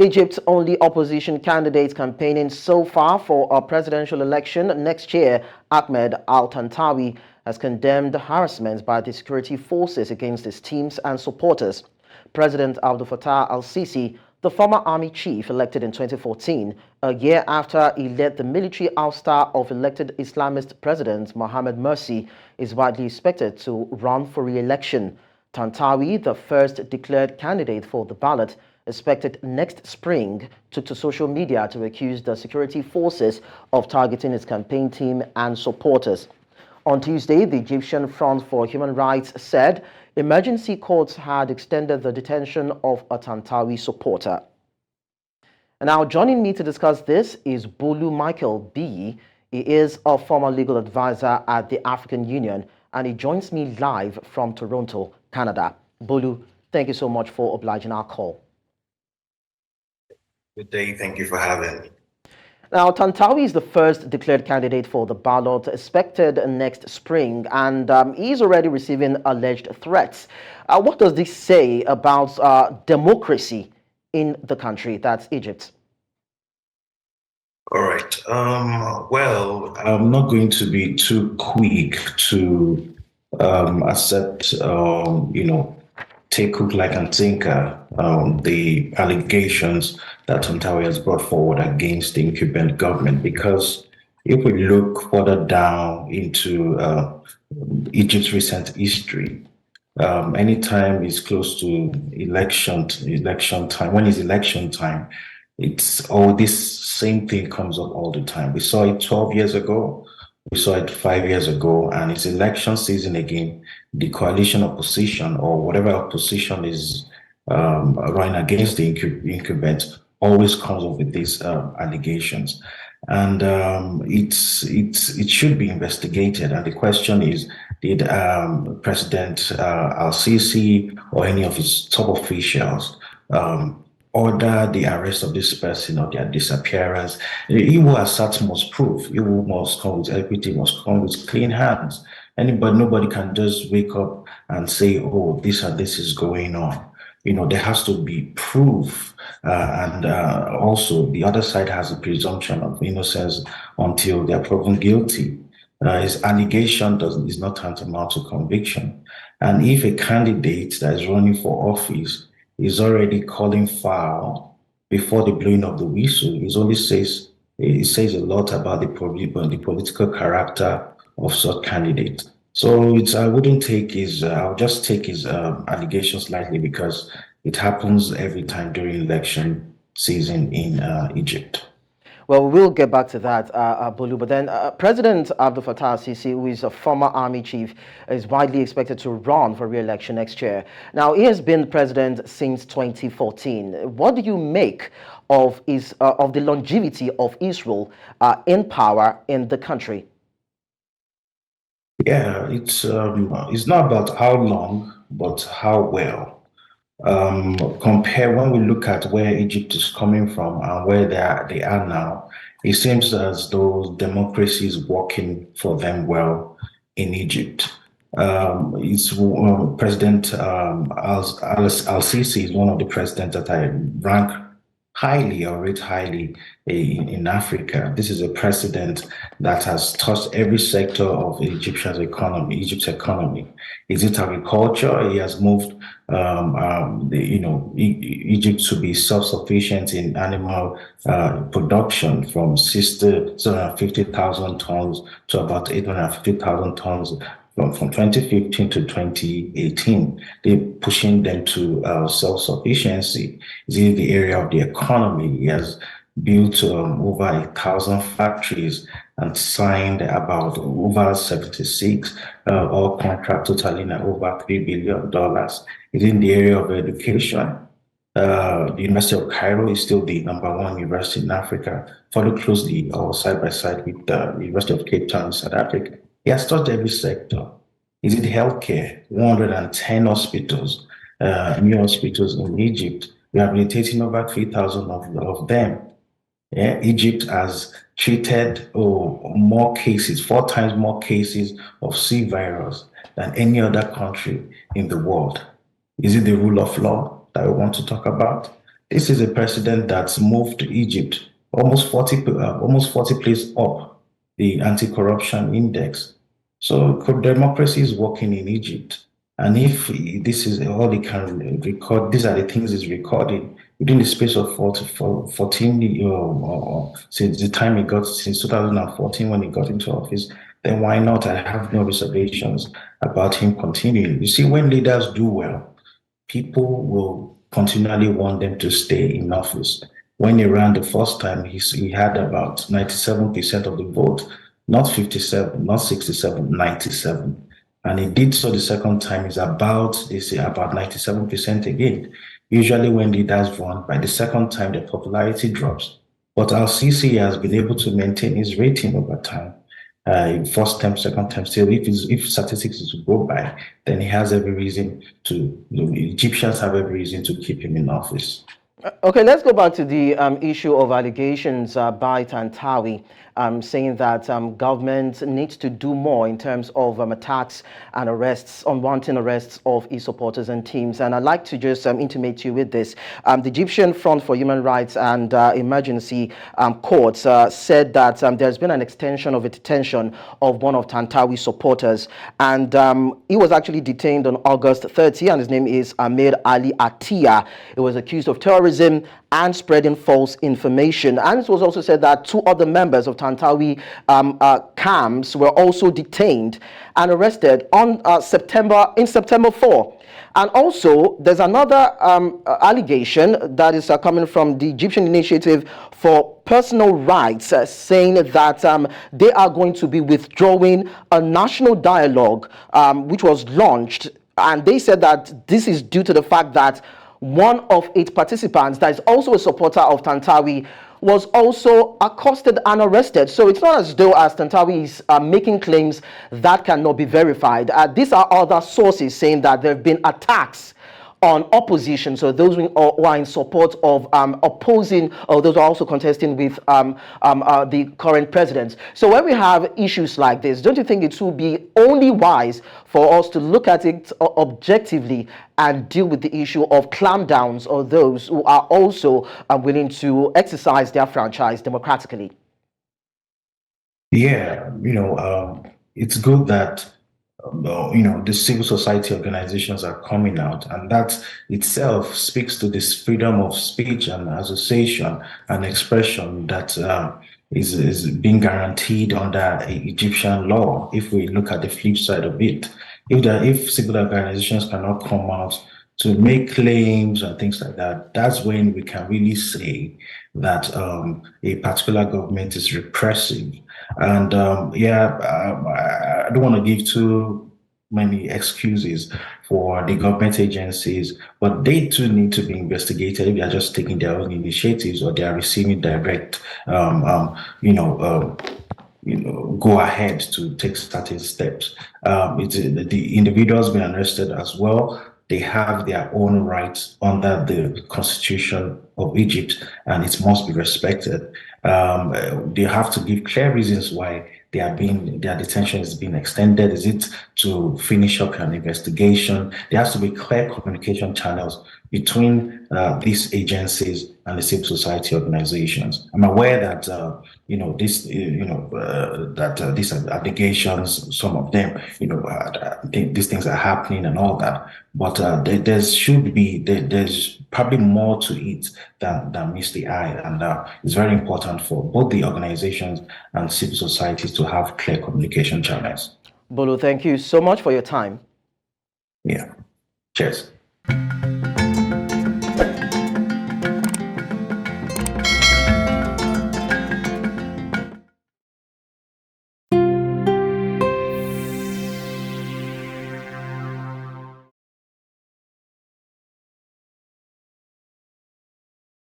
Egypt's only opposition candidate campaigning so far for a presidential election next year, Ahmed al-Tantawi, has condemned harassment by the security forces against his teams and supporters. President Abdel Fattah al-Sisi, the former army chief elected in 2014, a year after he led the military ouster of elected Islamist President Mohamed Morsi, is widely expected to run for re-election. Tantawi, the first declared candidate for the ballot, expected next spring, took to social media to accuse the security forces of targeting his campaign team and supporters. On Tuesday, the Egyptian Front for Human Rights said emergency courts had extended the detention of a Tantawi supporter. And now joining me to discuss this is Bolu Michael-Biyi. He is a former legal advisor at the African Union, and he joins me live from Toronto, Canada. Bolu, thank you so much for obliging our call. Good day. Thank you for having me. Now, Tantawi is the first declared candidate for the ballot, expected next spring, and he's already receiving alleged threats. What does this say about democracy in the country, that's Egypt? All right. Well, I'm not going to be too quick to accept, take hook like and sinker the allegations that Tantawi has brought forward against the incumbent government, because if we look further down into Egypt's recent history, anytime it's close to election time, when it's election time, it's all this same thing comes up all the time. We saw it 12 years ago. We saw it 5 years ago, and it's election season again. The coalition opposition or whatever opposition is running against the incumbent always comes up with these allegations, and it should be investigated. And the question is, did President al-Sisi or any of his top officials order the arrest of this person or their disappearance? He who asserts must prove. He who must come with equity must come with clean hands. Nobody can just wake up and say, "Oh, this is going on." There has to be proof, and also the other side has a presumption of innocence until they are proven guilty. His allegation is not tantamount to conviction, and if a candidate that is running for office is already calling foul before the blowing of the whistle, it says a lot about the political character of such candidate. So I'll just take his allegations lightly, because it happens every time during election season in Egypt. Well, we'll get back to that, Bolu. But then President Abdel Fattah al-Sisi, who is a former army chief, is widely expected to run for re-election next year. Now, he has been president since 2014. What do you make of the longevity of Israel in power in the country? Yeah, it's not about how long, but how well. Compare when we look at where Egypt is coming from and where they are now, it seems as though democracy is working for them well in Egypt. President al-Sisi is one of the presidents that I rank highly or rate highly in Africa. This is a president that has touched every sector of Egypt's economy. Is it agriculture? He has moved Egypt to be self-sufficient in animal production from 750,000 tons to about 850,000 tons from 2015 to 2018. They're pushing them to self-sufficiency. Is in the area of the economy. He has built over 1,000 factories and signed about over 76 all contracts totaling over $3 billion. It's in the area of education. The University of Cairo is still the #1 university in Africa, followed closely or side by side with the University of Cape Town in South Africa. He has touched every sector. Is it healthcare? 110 hospitals, new hospitals in Egypt, rehabilitating over 3,000 of them. Yeah, Egypt has treated more cases, 4 times more cases of C virus than any other country in the world. Is it the rule of law that we want to talk about? This is a president that's moved Egypt almost 40 places up the anti-corruption index. So democracy is working in Egypt. And if this is all he can record, these are the things he's recording within the space of 14 since the time he got, since 2014 when he got into office, then why not? I have no reservations about him continuing. You see, when leaders do well, people will continually want them to stay in office. When he ran the first time, he had about 97% of the vote, not 57, not 67, 97. And he did so the second time is they say about 97% again. Usually when leaders run, by the second time, the popularity drops. But al-Sisi has been able to maintain his rating over time. First time, second time, still, if statistics is to go by, then he has every reason to, the Egyptians have every reason to keep him in office. Okay, let's go back to the issue of allegations by Tantawi, saying that government needs to do more in terms of attacks and arrests, unwanted arrests of its supporters and teams. And I'd like to just intimate you with this. The Egyptian Front for Human Rights and Emergency Courts said that there's been an extension of a detention of one of Tantawi's supporters. And he was actually detained on August 30, and his name is Ahmed Ali Atiyah. He was accused of terrorism and spreading false information. And it was also said that two other members of Tantawi camps were also detained and arrested on September 4. And also, there's another allegation that is coming from the Egyptian Initiative for Personal Rights, saying that they are going to be withdrawing a national dialogue which was launched. And they said that this is due to the fact that one of its participants, that is also a supporter of Tantawi, was also accosted and arrested. So it's not as though as Tantawi is making claims that cannot be verified. These are other sources saying that there have been attacks on opposition, so those who are in support of opposing, or those who are also contesting with the current president. So when we have issues like this, don't you think it will be only wise for us to look at it objectively and deal with the issue of clampdowns or those who are also willing to exercise their franchise democratically? Yeah, it's good that the civil society organizations are coming out, and that itself speaks to this freedom of speech and association and expression that is being guaranteed under Egyptian law. If we look at the flip side of it, if civil organizations cannot come out to make claims and things like that, that's when we can really say that a particular government is repressive. And I don't want to give too many excuses for the government agencies, but they too need to be investigated if they are just taking their own initiatives or they are receiving direct, go ahead to take certain steps. The individuals being arrested as well. They have their own rights under the Constitution of Egypt, and it must be respected. They have to give clear reasons why their detention is being extended. Is it to finish up an investigation? There has to be clear communication channels between these agencies and the civil society organizations. I'm aware that these allegations, some of them, these things are happening and all that. But there's probably more to it than meets the eye, and it's very important for both the organizations and civil societies to have clear communication channels. Bolu, thank you so much for your time. Yeah. Cheers.